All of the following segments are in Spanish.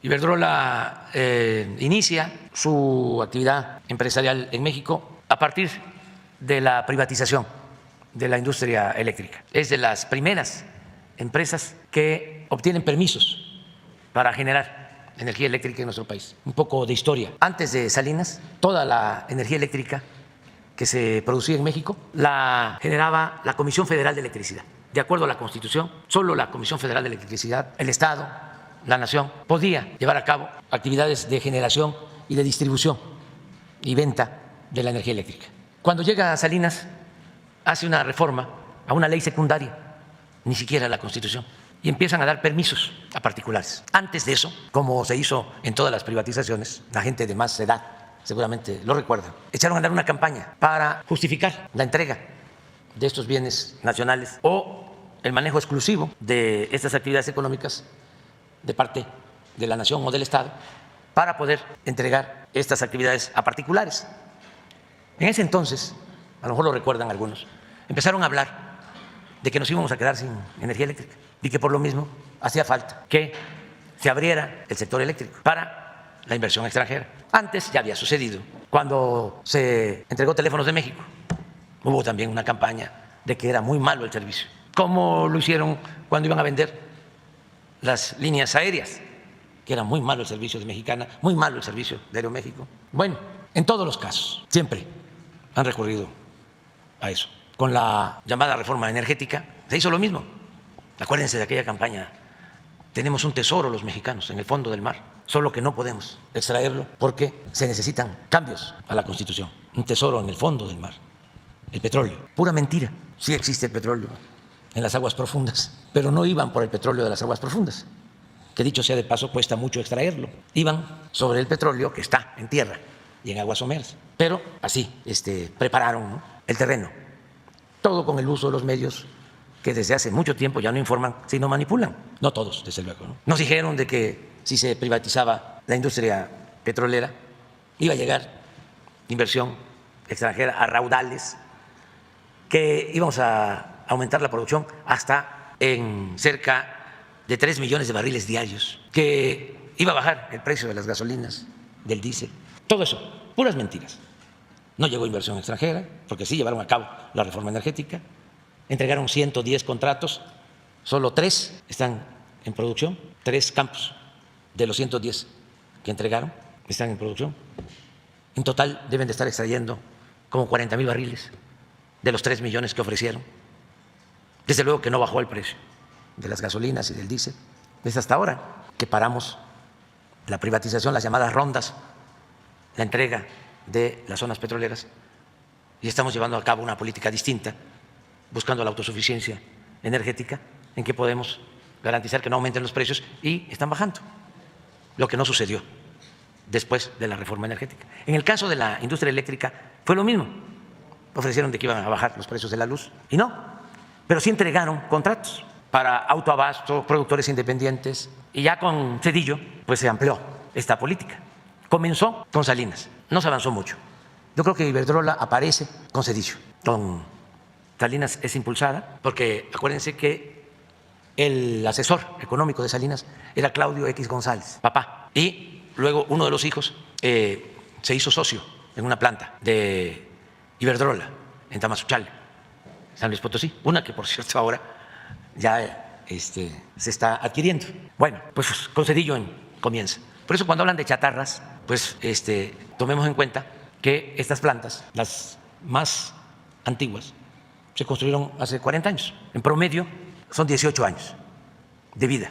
Iberdrola inicia su actividad empresarial en México a partir de la privatización de la industria eléctrica. Es de las primeras empresas que obtienen permisos para generar energía eléctrica en nuestro país. Un poco de historia. Antes de Salinas, toda la energía eléctrica que se producía en México la generaba la Comisión Federal de Electricidad. De acuerdo a la Constitución, solo la Comisión Federal de Electricidad, el Estado, la Nación, podía llevar a cabo actividades de generación y de distribución y venta de la energía eléctrica. Cuando llega Salinas, hace una reforma a una ley secundaria, ni siquiera a la Constitución, y empiezan a dar permisos a particulares. Antes de eso, como se hizo en todas las privatizaciones, la gente de más edad seguramente lo recuerdan, echaron a andar una campaña para justificar la entrega de estos bienes nacionales o el manejo exclusivo de estas actividades económicas de parte de la nación o del Estado para poder entregar estas actividades a particulares. En ese entonces, a lo mejor lo recuerdan algunos, empezaron a hablar de que nos íbamos a quedar sin energía eléctrica y que por lo mismo hacía falta que se abriera el sector eléctrico para la inversión extranjera. Antes ya había sucedido. Cuando se entregó Teléfonos de México, hubo también una campaña de que era muy malo el servicio. ¿Cómo lo hicieron cuando iban a vender las líneas aéreas? Que era muy malo el servicio de Mexicana, muy malo el servicio de Aeroméxico. Bueno, en todos los casos, siempre han recurrido a eso. Con la llamada reforma energética se hizo lo mismo. Acuérdense de aquella campaña. Tenemos un tesoro los mexicanos en el fondo del mar, solo que no podemos extraerlo porque se necesitan cambios a la Constitución. Un tesoro en el fondo del mar, el petróleo. Pura mentira. Sí existe el petróleo en las aguas profundas, pero no iban por el petróleo de las aguas profundas, que dicho sea de paso cuesta mucho extraerlo. Iban sobre el petróleo que está en tierra y en aguas someras. Pero así prepararon, ¿no?, el terreno. Todo con el uso de los medios que desde hace mucho tiempo ya no informan, sino manipulan. No todos, desde luego, ¿no? Nos dijeron de que si se privatizaba la industria petrolera iba a llegar inversión extranjera a raudales, que íbamos a aumentar la producción hasta en cerca de 3 millones de barriles diarios, que iba a bajar el precio de las gasolinas, del diésel. Todo eso, puras mentiras. No llegó inversión extranjera, porque sí llevaron a cabo la reforma energética. Entregaron 110 contratos, solo 3 están en producción, 3 campos de los 110 que entregaron están en producción. En total deben de estar extrayendo como 40,000 barriles de los 3 millones que ofrecieron. Desde luego que no bajó el precio de las gasolinas y del diésel. Es hasta ahora que paramos la privatización, las llamadas rondas, la entrega de las zonas petroleras, y estamos llevando a cabo una política distinta, buscando la autosuficiencia energética, en que podemos garantizar que no aumenten los precios y están bajando, lo que no sucedió después de la reforma energética. En el caso de la industria eléctrica fue lo mismo. Ofrecieron de que iban a bajar los precios de la luz y no, pero sí entregaron contratos para autoabasto, productores independientes, y ya con Zedillo pues se amplió esta política. Comenzó con Salinas, no se avanzó mucho. Yo creo que Iberdrola aparece con Zedillo, con Salinas es impulsada, porque acuérdense que el asesor económico de Salinas era Claudio X González, papá, y luego uno de los hijos se hizo socio en una planta de Iberdrola en Tamazunchale, San Luis Potosí, una que por cierto ahora ya se está adquiriendo. Bueno, pues con Zedillo comienza. Por eso cuando hablan de chatarras, pues tomemos en cuenta que estas plantas, las más antiguas, se construyeron hace 40 años. En promedio son 18 años de vida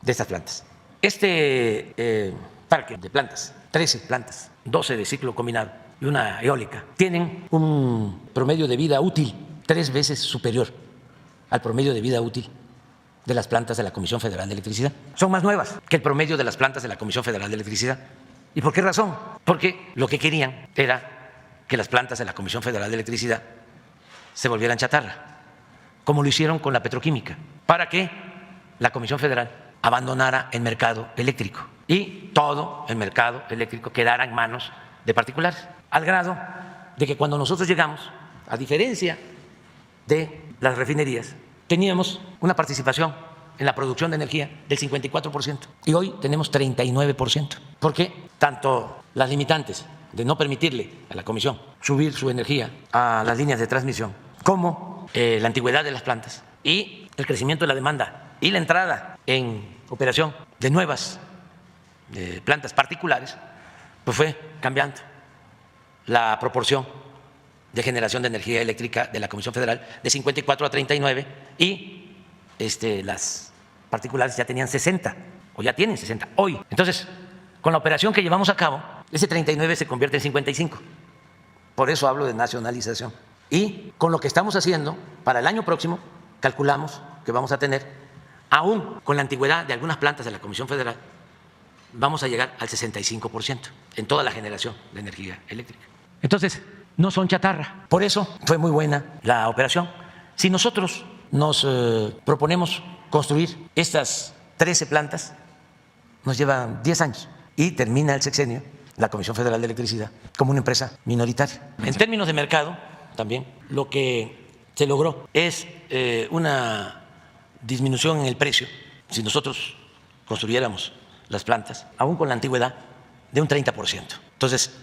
de estas plantas. Este parque de plantas, 13 plantas, 12 de ciclo combinado y una eólica, tienen un promedio de vida útil 3 veces superior al promedio de vida útil de las plantas de la Comisión Federal de Electricidad. Son más nuevas que el promedio de las plantas de la Comisión Federal de Electricidad. ¿Y por qué razón? Porque lo que querían era que las plantas de la Comisión Federal de Electricidad se volvieran chatarra, como lo hicieron con la petroquímica, para que la Comisión Federal abandonara el mercado eléctrico y todo el mercado eléctrico quedara en manos de particulares, al grado de que cuando nosotros llegamos, a diferencia de las refinerías, teníamos una participación en la producción de energía del 54% y hoy tenemos 39%. ¿Por qué? Tanto las limitantes de no permitirle a la Comisión subir su energía a las líneas de transmisión, como la antigüedad de las plantas y el crecimiento de la demanda y la entrada en operación de nuevas plantas particulares, pues fue cambiando la proporción de generación de energía eléctrica de la Comisión Federal de 54 a 39 y las particulares ya tenían 60 o ya tienen 60 hoy. Entonces, con la operación que llevamos a cabo, ese 39 se convierte en 55. Por eso hablo de nacionalización. Y con lo que estamos haciendo, para el año próximo, calculamos que vamos a tener, aún con la antigüedad de algunas plantas de la Comisión Federal, vamos a llegar al 65% en toda la generación de energía eléctrica. Entonces, no son chatarra. Por eso fue muy buena la operación. Si nosotros nos proponemos construir estas 13 plantas, nos llevan 10 años y termina el sexenio la Comisión Federal de Electricidad como una empresa minoritaria. En términos de mercado, también lo que se logró es una disminución en el precio. Si nosotros construyéramos las plantas, aún con la antigüedad, de un 30%. Entonces,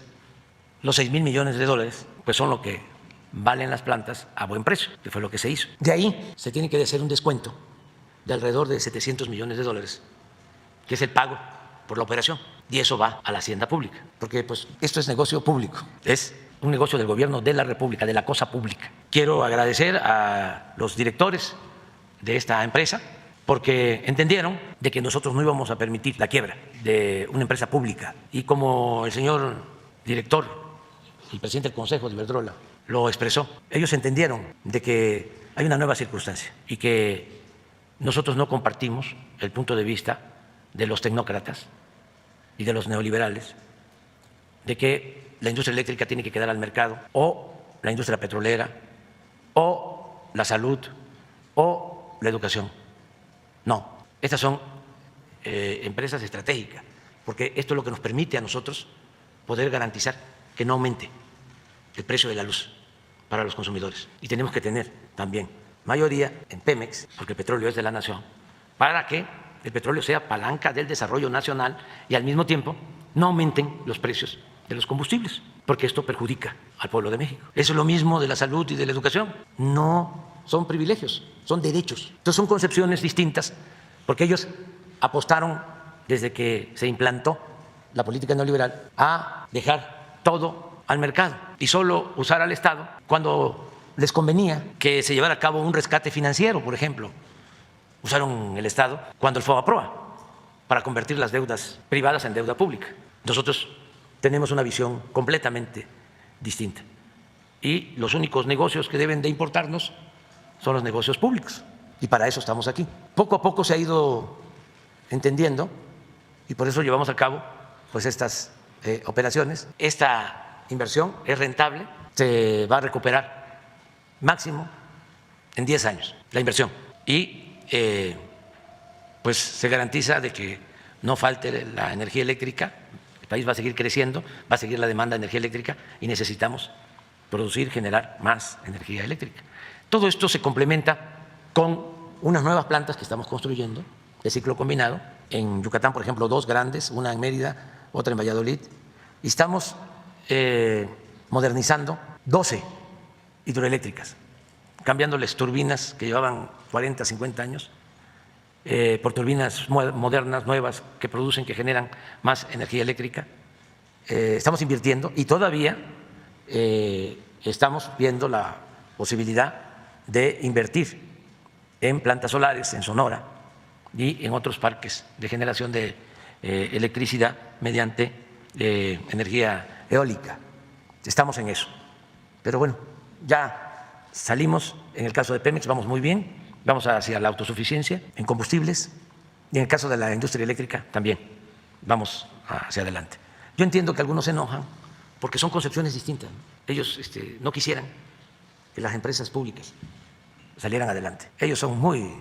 los 6,000 millones de dólares pues son lo que valen las plantas a buen precio, que fue lo que se hizo. De ahí se tiene que hacer un descuento de alrededor de 700 millones de dólares, que es el pago por la operación, y eso va a la hacienda pública, porque pues esto es negocio público, es un negocio del gobierno de la República, de la cosa pública. Quiero agradecer a los directores de esta empresa porque entendieron de que nosotros no íbamos a permitir la quiebra de una empresa pública, y como el señor director, el presidente del Consejo de Iberdrola, lo expresó, ellos entendieron de que hay una nueva circunstancia y que nosotros no compartimos el punto de vista de los tecnócratas y de los neoliberales de que la industria eléctrica tiene que quedar al mercado, o la industria petrolera, o la salud, o la educación. No, estas son empresas estratégicas, porque esto es lo que nos permite a nosotros poder garantizar que no aumente el precio de la luz para los consumidores. Y tenemos que tener también mayoría en Pemex, porque el petróleo es de la nación, para que el petróleo sea palanca del desarrollo nacional y al mismo tiempo no aumenten los precios de los combustibles, porque esto perjudica al pueblo de México. Eso es lo mismo de la salud y de la educación. No son privilegios, son derechos. Entonces son concepciones distintas, porque ellos apostaron desde que se implantó la política neoliberal a dejar todo al mercado y solo usar al Estado cuando les convenía que se llevara a cabo un rescate financiero, por ejemplo. Usaron el Estado cuando el FOBAPROA para convertir las deudas privadas en deuda pública. Nosotros tenemos una visión completamente distinta y los únicos negocios que deben de importarnos son los negocios públicos, y para eso estamos aquí. Poco a poco se ha ido entendiendo y por eso llevamos a cabo pues estas operaciones. Esta inversión es rentable, se va a recuperar máximo en 10 años la inversión, y pues se garantiza de que no falte la energía eléctrica. El país va a seguir creciendo, va a seguir la demanda de energía eléctrica y necesitamos producir, generar más energía eléctrica. Todo esto se complementa con unas nuevas plantas que estamos construyendo de ciclo combinado. En Yucatán, por ejemplo, 2 grandes, una en Mérida, otra en Valladolid, y estamos modernizando 12 hidroeléctricas, cambiándoles turbinas que llevaban 40, 50 años por turbinas modernas, nuevas, que producen, que generan más energía eléctrica. Estamos invirtiendo y todavía estamos viendo la posibilidad de invertir en plantas solares en Sonora y en otros parques de generación de electricidad mediante energía eólica. Estamos en eso. Pero bueno, ya salimos, en el caso de Pemex vamos muy bien, vamos hacia la autosuficiencia en combustibles, y en el caso de la industria eléctrica también vamos hacia adelante. Yo entiendo que algunos se enojan porque son concepciones distintas. Ellos no quisieran que las empresas públicas salieran adelante. Ellos son muy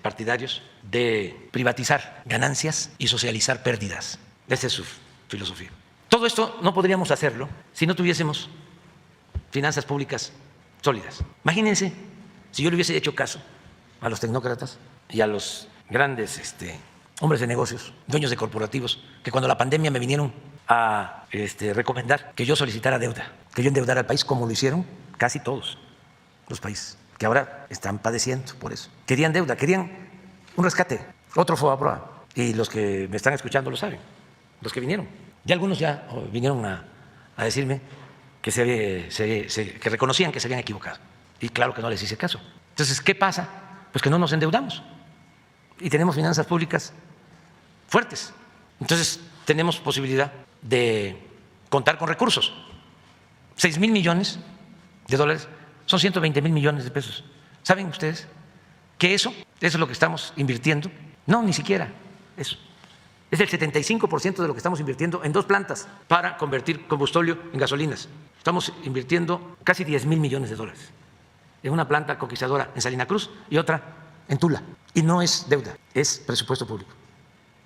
partidarios de privatizar ganancias y socializar pérdidas. Esa es su filosofía. Todo esto no podríamos hacerlo si no tuviésemos finanzas públicas sólidas. Imagínense si yo le hubiese hecho caso a los tecnócratas y a los grandes hombres de negocios, dueños de corporativos, que cuando la pandemia me vinieron a recomendar que yo solicitara deuda, que yo endeudara al país, como lo hicieron casi todos los países, que ahora están padeciendo por eso. Querían deuda, querían un rescate, otro FOBAPROA, y los que me están escuchando lo saben, los que vinieron. Ya algunos ya vinieron a decirme que reconocían que se habían equivocado, y claro que no les hice caso. Entonces, ¿qué pasa? Pues que no nos endeudamos y tenemos finanzas públicas fuertes. Entonces, tenemos posibilidad de contar con recursos. 6,000 millones de dólares son 120,000 millones de pesos. ¿Saben ustedes que eso es lo que estamos invirtiendo? No, ni siquiera eso. Es el 75% de lo que estamos invirtiendo en 2 plantas para convertir combustóleo en gasolinas. Estamos invirtiendo casi 10,000 millones de dólares en una planta conquistadora en Salina Cruz y otra en Tula. Y no es deuda, es presupuesto público.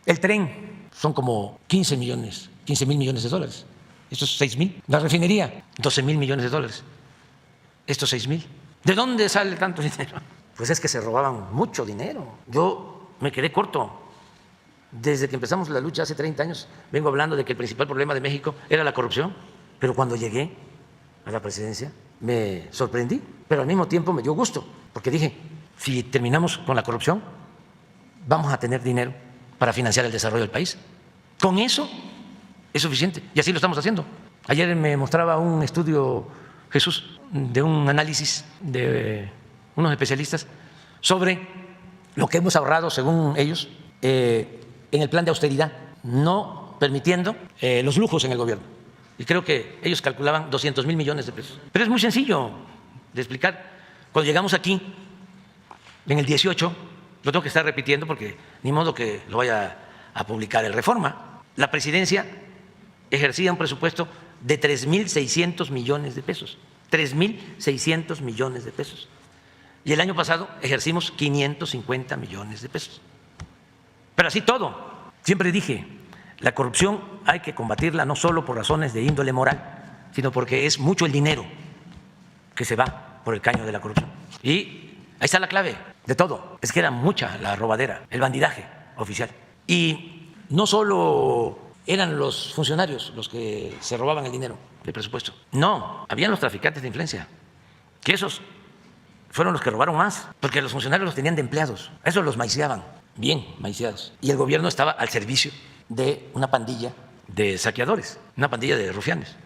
El tren son como 15,000 millones de dólares. Estos 6,000. La refinería, 12,000 millones de dólares. Estos 6,000. ¿De dónde sale tanto dinero? Pues es que se robaban mucho dinero. Yo me quedé corto. Desde que empezamos la lucha hace 30 años, vengo hablando de que el principal problema de México era la corrupción, pero cuando llegué a la presidencia me sorprendí, pero al mismo tiempo me dio gusto, porque dije, si terminamos con la corrupción, vamos a tener dinero para financiar el desarrollo del país. Con eso es suficiente, y así lo estamos haciendo. Ayer me mostraba un estudio, Jesús, de un análisis de unos especialistas sobre lo que hemos ahorrado, según ellos, en el plan de austeridad, no permitiendo los lujos en el gobierno. Y creo que ellos calculaban 200,000 millones de pesos. Pero es muy sencillo de explicar. Cuando llegamos aquí, en el 18, lo tengo que estar repitiendo porque ni modo que lo vaya a publicar el Reforma, la presidencia ejercía un presupuesto de 3,600 millones de pesos. 3,600 millones de pesos. Y el año pasado ejercimos 550 millones de pesos. Pero así todo. Siempre dije, la corrupción hay que combatirla no solo por razones de índole moral, sino porque es mucho el dinero que se va por el caño de la corrupción. Y ahí está la clave de todo. Es que era mucha la robadera, el bandidaje oficial. Y no solo eran los funcionarios los que se robaban el dinero del presupuesto. No, habían los traficantes de influencia, que esos fueron los que robaron más, porque los funcionarios los tenían de empleados. Esos los maiciaban, bien maiciados. Y el gobierno estaba al servicio de una pandilla de saqueadores, una pandilla de rufianes,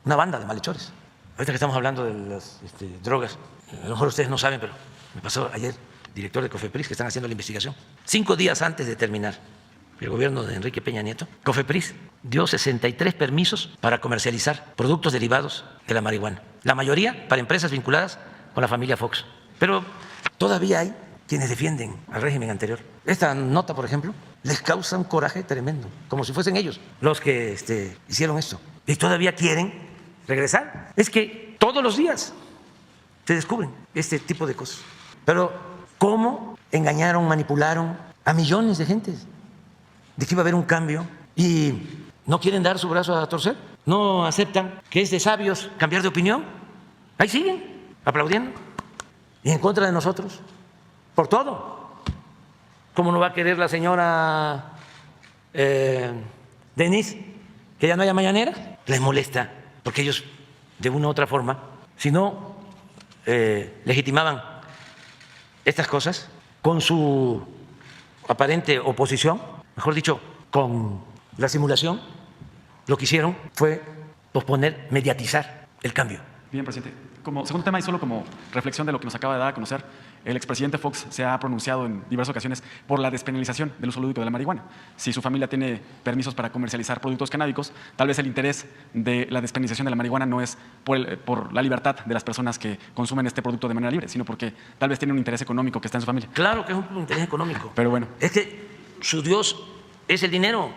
una banda de malhechores. Ahorita que estamos hablando de las drogas, a lo mejor ustedes no saben, pero me pasó ayer, director de COFEPRIS, que están haciendo la investigación. 5 días antes de terminar el gobierno de Enrique Peña Nieto, COFEPRIS dio 63 permisos para comercializar productos derivados de la marihuana, la mayoría para empresas vinculadas con la familia Fox. Pero todavía hay quienes defienden al régimen anterior. Esta nota, por ejemplo, les causa un coraje tremendo, como si fuesen ellos los que hicieron esto. Y todavía quieren regresar. Es que todos los días se descubren este tipo de cosas. Pero ¿cómo engañaron, manipularon a millones de gentes de que iba a haber un cambio y no quieren dar su brazo a torcer? ¿No aceptan que es de sabios cambiar de opinión? Ahí siguen aplaudiendo y en contra de nosotros por todo. ¿Cómo no va a querer la señora Denise que ya no haya mañanera? Les molesta porque ellos de una u otra forma, si no legitimaban estas cosas con su aparente oposición, mejor dicho, con la simulación, lo que hicieron fue posponer, mediatizar el cambio. Bien, presidente. Como segundo tema y solo como reflexión de lo que nos acaba de dar a conocer, el expresidente Fox se ha pronunciado en diversas ocasiones por la despenalización del uso lúdico de la marihuana. Si su familia tiene permisos para comercializar productos canábicos, tal vez el interés de la despenalización de la marihuana no es por la libertad de las personas que consumen este producto de manera libre, sino porque tal vez tiene un interés económico que está en su familia. Claro que es un interés económico. Pero bueno. Es que su Dios es el dinero.